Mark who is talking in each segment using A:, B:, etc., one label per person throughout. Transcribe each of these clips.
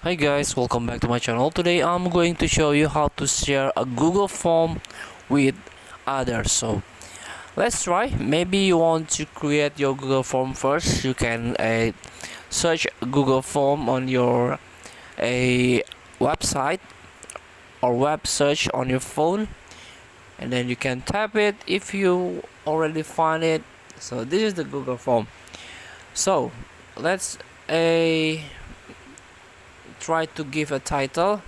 A: Hi guys, welcome back to my channel. Today I'm going to show you how to share a Google form with others. So let's try. Maybe you want to create your Google form first. You can search Google form on your website or web search on your phone, and then you can tap it if you already find it. So this is the Google form. So let's try to give a title.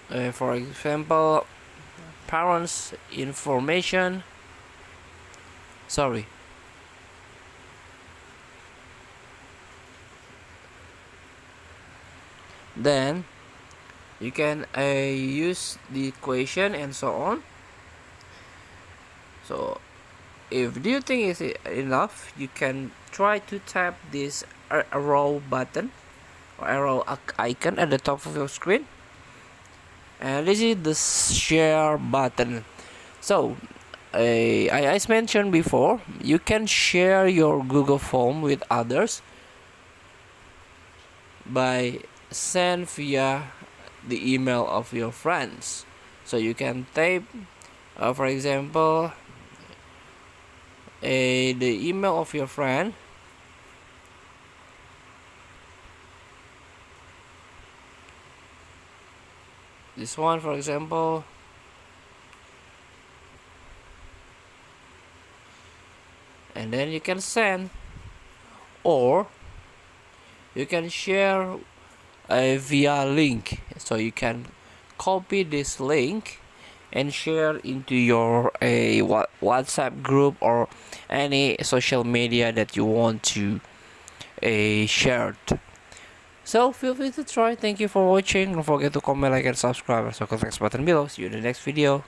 A: For example, parents information. Sorry. Then you can use the equation and so on. So if do you think is enough, you can try to tap this arrow button or arrow icon at the top of your screen, and this is the share button. So as mentioned before, you can share your Google form with others by send via the email of your friends. So you can type for example the email of your friend, this one for example, and then you can send, or you can share via link. So you can copy this link and share into your WhatsApp group or any social media that you want to share. So feel free to try. Thank you for watching. Don't forget to comment, like, and subscribe. So click the next button below. See you in the next video.